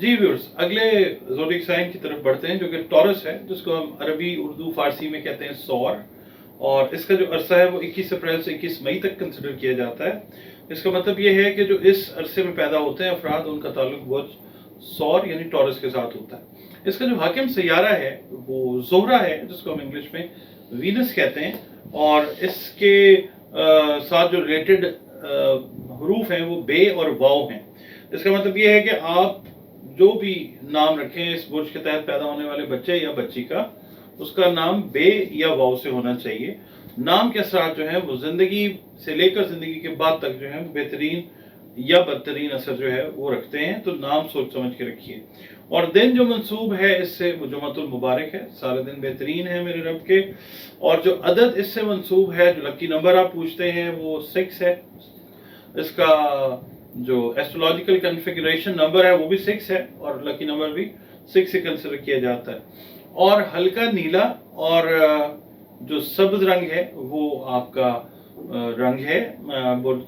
जी viewers, अगले zodiac sign की तरफ बढ़ते हैं जो कि टॉरस है, जिसको हम अरबी, उर्दू, फारसी में कहते हैं सौर। और इसका जो अरसा है वो 21 अप्रैल से 21 मई तक कंसिडर किया जाता है। इसका मतलब ये है कि जो इस अरसे में पैदा होते हैं अफराद, उनका ताल्लुक बुर्ज सौर यानी टॉरस के साथ होता है। इसका जो हाकिम सैयारा है वो ज़ोहरा है, जिसको हम इंग्लिश में वीनस कहते हैं। और इसके साथ जो रिलेटेड हरूफ हैं वो बे और वाव हैं। इसका मतलब ये है कि आप जो भी नाम रखें इस बुर्ज के तहत पैदा होने वाले बच्चे या बच्ची का, उसका नाम बे या वाव से होना चाहिए। नाम के असरात जो है वो जिंदगी से लेकर जिंदगी के बाद तक जो है बेहतरीन या बदतरीन असर जो है वो रखते हैं, तो नाम सोच समझ के रखिए। और दिन जो मंसूब है इससे वो जुमतुल मुबारक है, सारे दिन बेहतरीन है मेरे रब के। और जो अदद इससे मंसूब है, जो लकी नंबर आप पूछते हैं, वो 6 है। इसका जो एस्ट्रोलॉजिकल कन्फिगरेशन नंबर है वो भी 6 है, और लकी नंबर भी 6 से कंसिडर किया जाता है। और हल्का नीला और जो सब्ज रंग है वो आपका रंग है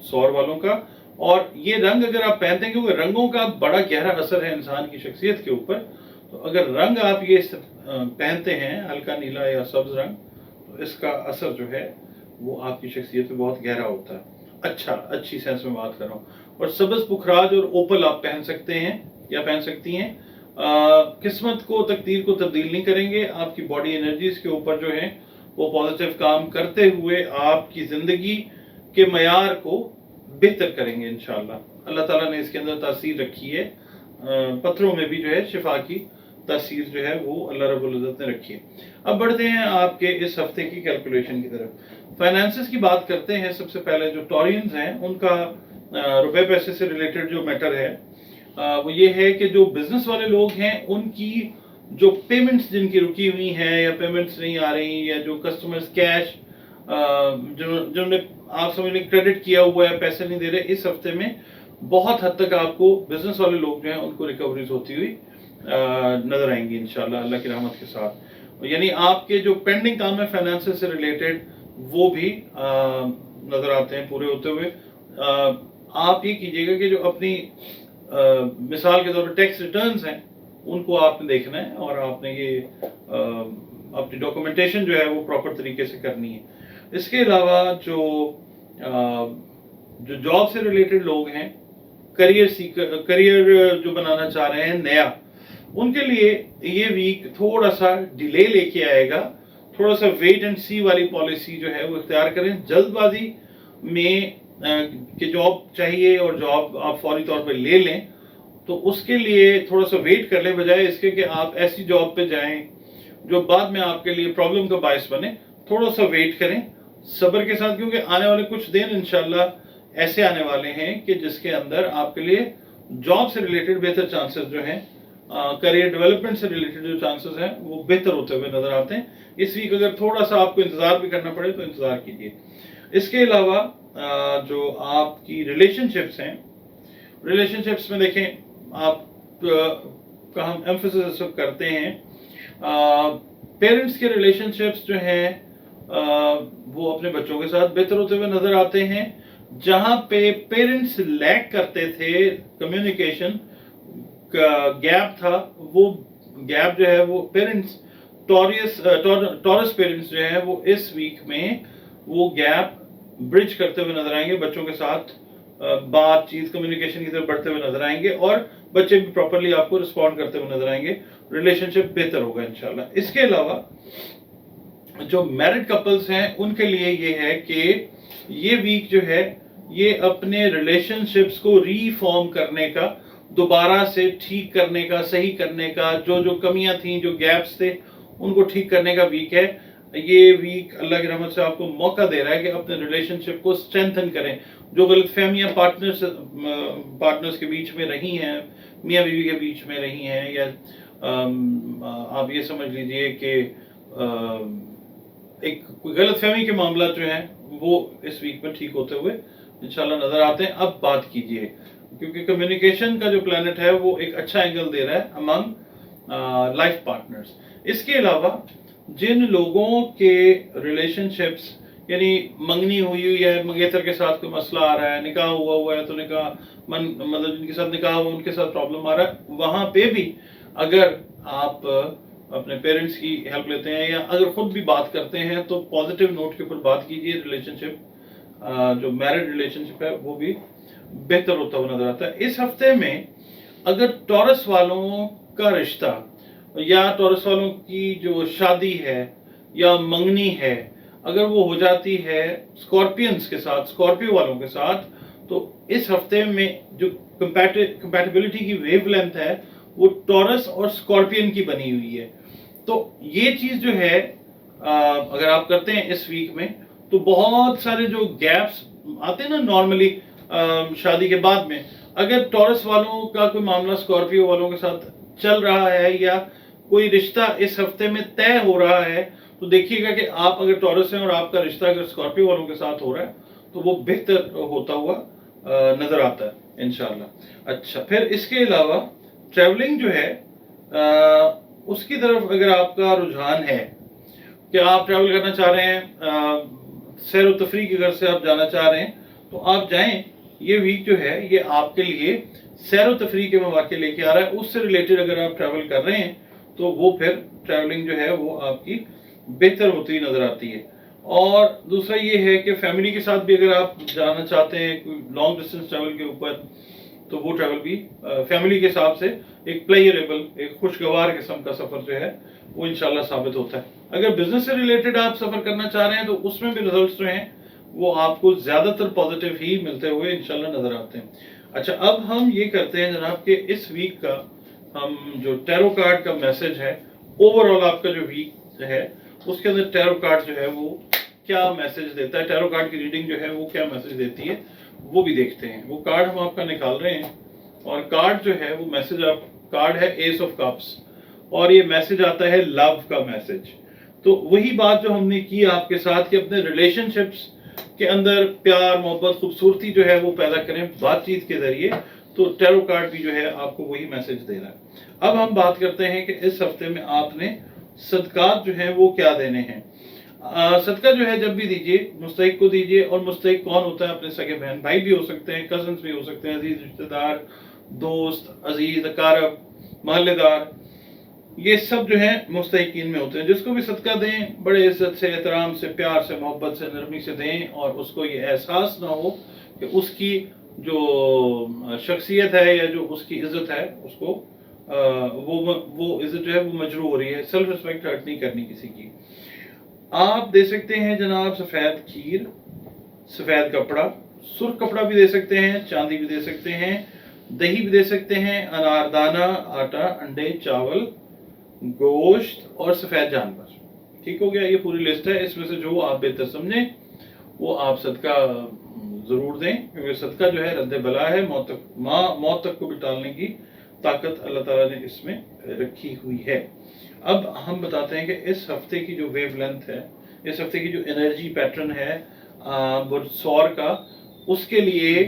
सौर वालों का। और ये रंग अगर आप पहनते हैं, क्योंकि रंगों का बड़ा गहरा असर है इंसान की शख्सियत के ऊपर, तो अगर रंग आप ये पहनते हैं हल्का नीला या सब्ज रंग, तो इसका असर जो है वो आपकी शख्सियत पे बहुत गहरा होता है। अच्छी सेंस में बात कर रहा हूँ। और सब्ज, पुखराज और ओपल आप पहन सकते हैं या पहन सकती हैं। किस्मत को, तकदीर को तब्दील नहीं करेंगे, आपकी बॉडी एनर्जीज के ऊपर जो है वो पॉजिटिव काम करते हुए आपकी ज़िंदगी के मयार को बेहतर करेंगे इंशाल्लाह। अल्लाह ताला ने इसके अंदर तासीर रखी है, पत्थरों में भी जो है शिफा की तासीर जो है वो अल्लाह रब्बुल इज़्ज़त ने रखी है। अब बढ़ते हैं आपके इस हफ्ते की कैलकुलेशन की तरफ। फाइनेंसेस की बात करते हैं। सबसे पहले जो टॉरियंस हैं उनका रुपए पैसे से रिलेटेड जो मैटर है वो ये है कि जो बिजनेस वाले लोग हैं उनकी जो पेमेंट्स जिनकी रुकी हुई हैं या पेमेंट्स नहीं आ रही, या जो कस्टमर्स कैश जिन्होंने आप समझ लें क्रेडिट किया हुआ है, पैसे नहीं दे रहे, इस हफ्ते में बहुत हद तक आपको बिजनेस वाले लोग जो हैं उनको रिकवरीज होती हुई नजर आएंगी इंशाल्लाह अल्लाह की रहमत के साथ। यानी आपके जो पेंडिंग काम है फाइनेंस से रिलेटेड वो भी नजर आते हैं पूरे होते हुए। आप ये कीजिएगा कि जो अपनी मिसाल के तौर पर टैक्स रिटर्न्स हैं उनको आपने देखना है, और आपने ये अपनी डॉक्यूमेंटेशन जो है वो प्रॉपर तरीके से करनी है। इसके अलावा जो जॉब से रिलेटेड लोग हैं, करियर जो बनाना चाह रहे हैं नया, उनके लिए ये वीक थोड़ा सा डिले लेके आएगा। थोड़ा सा वेट एंड सी वाली पॉलिसी जो है वो इख्तियार करें। जल्दबाजी में कि जॉब चाहिए और जॉब आप फौरी तौर पे ले लें, तो उसके लिए थोड़ा सा वेट कर लें, बजाय इसके कि आप ऐसी जॉब पे जाएं जो बाद में आपके लिए प्रॉब्लम का बायस बने। थोड़ा सा वेट करें सब्र के साथ, क्योंकि आने वाले कुछ दिन इंशाल्लाह ऐसे आने वाले हैं कि जिसके अंदर आपके लिए जॉब से रिलेटेड बेहतर चांसेस जो हैं, करियर डेवलपमेंट से रिलेटेड जो चांसेस हैं वो बेहतर होते हुए नजर आते हैं। इस वीक अगर थोड़ा सा आपको इंतजार भी करना पड़े तो इंतजार कीजिए। इसके अलावा जो आपकी रिलेशनशिप्स हैं, रिलेशनशिप्स में देखें आप का हम एम्फेसिस करते हैं, पेरेंट्स के रिलेशनशिप्स जो हैं वो अपने बच्चों के साथ बेहतर होते हुए नजर आते हैं। जहां पे पेरेंट्स लैक करते थे, कम्युनिकेशन का गैप था, वो गैप जो है वो पेरेंट्स टॉरस पेरेंट्स जो है वो इस वीक में वो गैप ब्रिज करते हुए नजर आएंगे। बच्चों के साथ बातचीत, कम्युनिकेशन की तरफ बढ़ते हुए नजर आएंगे, और बच्चे भी प्रॉपरली आपको रिस्पॉन्ड करते हुए नजर आएंगे। रिलेशनशिप बेहतर होगा इंशाल्लाह। इसके अलावा जो मैरिड कपल्स हैं उनके लिए ये है कि ये वीक जो है ये अपने रिलेशनशिप्स को रीफॉर्म करने का, दोबारा से ठीक करने का, सही करने का, जो जो कमियां थी, जो गैप्स थे, उनको ठीक करने का वीक है। ये वीक अल्लाह की रहमत से आपको मौका दे रहा है कि अपने रिलेशनशिप को स्ट्रेंथन करें। जो गलतफहमियां पार्टनर्स के बीच में रही हैं, मियाँ बीवी के बीच में रही हैं, या आप ये समझ लीजिए कि एक कोई गलतफहमी के मामला जो है वो इस वीक में ठीक होते हुए इंशाल्लाह नजर आते हैं। अब बात कीजिए, क्योंकि कम्युनिकेशन का जो प्लैनेट है वो एक अच्छा एंगल दे रहा है अमंग लाइफ पार्टनर्स। इसके अलावा जिन लोगों के रिलेशनशिप्स यानी मंगनी हुई है, मंगेतर के साथ कोई मसला आ रहा है, निकाह हुआ है तो निकाह मतलब जिनके साथ निकाह हुआ उनके साथ प्रॉब्लम आ रहा है, वहाँ पे भी अगर आप अपने पेरेंट्स की हेल्प लेते हैं या अगर खुद भी बात करते हैं तो पॉजिटिव नोट के ऊपर बात कीजिए। रिलेशनशिप जो मैरिड रिलेशनशिप है वो भी बेहतर होता हुआ नजर आता है। इस हफ्ते में अगर टॉरस वालों का रिश्ता या टॉरस वालों की जो शादी है या मंगनी है, अगर वो हो जाती है स्कॉर्पियंस के साथ, स्कॉर्पियो वालों के साथ, तो इस हफ्ते में जो कंपैटिबिलिटी की वेवलेंथ है वो टॉरस और स्कॉर्पियन की बनी हुई है। तो ये चीज जो है अगर आप करते हैं इस वीक में तो बहुत सारे जो गैप्स आते हैं ना नॉर्मली शादी के बाद में, अगर टॉरस वालों का कोई मामला स्कॉर्पियो वालों के साथ चल रहा है या कोई रिश्ता इस हफ्ते में तय हो रहा है, तो देखिएगा कि आप अगर टॉरस हैं और आपका रिश्ता अगर स्कॉर्पियो वालों के साथ हो रहा है तो वो बेहतर होता हुआ नजर आता है इंशाल्लाह। अच्छा, फिर इसके अलावा ट्रैवलिंग जो है उसकी तरफ अगर आपका रुझान है कि आप ट्रैवल करना चाह रहे हैं, सैर व तफरी के घर से आप जाना चाह रहे हैं तो आप जाएं। ये वीक जो है ये आपके लिए सैर व तफरी के मौके लेके आ रहा है। उससे रिलेटेड अगर आप ट्रैवल कर रहे हैं तो वो फिर ट्रैवलिंग जो है वो आपकी बेहतर होती नजर आती है। और दूसरा ये है कि फैमिली के साथ भी अगर आप जाना चाहते हैं लॉन्ग डिस्टेंस ट्रैवल के ऊपर, तो वो ट्रैवल भी फैमिली के हिसाब से एक प्लेयरेबल, एक खुशगवार किस्म का सफर जो है वो इंशाल्लाह साबित होता है। अगर बिजनेस से रिलेटेड आप सफर करना चाह रहे हैं तो उसमें भी रिजल्ट्स जो हैं वो आपको ज्यादातर पॉजिटिव ही मिलते हुए इंशाल्लाह नजर आते हैं। अच्छा, अब हम ये करते हैं जनाब कि इस वीक का हम जो टैरो कार्ड का मैसेज है, ओवरऑल आपका जो वीक है उसके अंदर टैरो कार्ड जो है वो क्या मैसेज देता है, टैरो कार्ड की रीडिंग जो है वो क्या मैसेज देती है वो भी देखते हैं। वो कार्ड हम आपका निकाल रहे हैं और कार्ड जो है वो मैसेज आप कार्ड है एस ऑफ कप्स और ये मैसेज आता है लव का मैसेज। तो वही बात जो हमने की आपके साथ कि अपने रिलेशनशिप्स के अंदर प्यार, मोहब्बत, खूबसूरती जो है वो पैदा करें बातचीत के जरिए, तो टैरो कार्ड भी जो है आपको वही मैसेज दे रहा है। अब हम बात करते हैं कि इस हफ्ते में आपने सदकात जो है वो क्या देने हैं। सदका जो है जब भी दीजिए मुस्तहिक को दीजिए, और मुस्तहिक कौन होता है? अपने सगे बहन भाई भी हो सकते हैं, कजन्स भी हो सकते हैं, अजीज रिश्तेदार, दोस्त, अजीज अकारब, मोहल्लेदार, ये सब जो है मुस्तहिकीन में होते हैं। जिसको भी सदका दें बड़े इज्जत से, एहतराम से, प्यार से, मोहब्बत से, नरमी से दें और उसको ये एहसास ना हो कि उसकी जो शख्सियत है या जो उसकी इज्जत है उसको वो इज्जत जो है वो मजरू हो रही है। सेल्फ रिस्पेक्ट हर्ट नहीं करनी किसी की। आप दे सकते हैं जनाब सफेद खीर, सफेद कपड़ा, सुर्ख कपड़ा भी दे सकते हैं, चांदी भी दे सकते हैं, दही भी दे सकते हैं, अनारदाना, आटा, अंडे, चावल, गोश्त और सफेद जानवर। ठीक हो गया, ये पूरी लिस्ट है। इसमें से जो आप बेहतर समझें वो आप सदका जरूर दें, क्योंकि सदका जो है रद्द बला है, मौत तक को भी टालने की ताकत अल्लाह ताला ने इसमें रखी हुई है। अब हम बताते हैं कि इस हफ्ते की जो वेव लेंथ है, इस हफ्ते की जो एनर्जी पैटर्न है सौर का, उसके लिए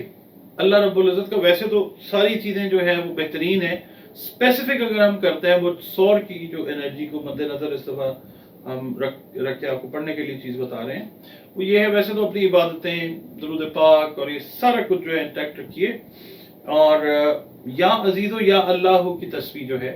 अल्लाह रब्बुल इज़्ज़त का वैसे तो सारी चीज़ें जो है वो बेहतरीन है। स्पेसिफिक अगर हम करते हैं वो सौर की जो एनर्जी को मद्देनजर इस दफ़ा हम रख के आपको पढ़ने के लिए चीज़ बता रहे हैं, वो ये है वैसे तो अपनी इबादतें, दुरूद पाक और ये सारा कुछ जो है इंटैक्ट रखिए। और या अजीज़ो या अल्लाह की तस्बीह जो है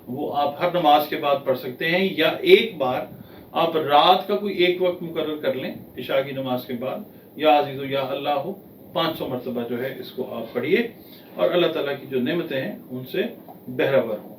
वो आप हर नमाज के बाद पढ़ सकते हैं, या एक बार आप रात का कोई एक वक्त मुकर्रर कर लें इशा की नमाज के बाद, या अजीज़ो या अल्लाह 500 मरतबा जो है इसको आप पढ़िए और अल्लाह ताला की जो नेमतें हैं उनसे बहरावर हों।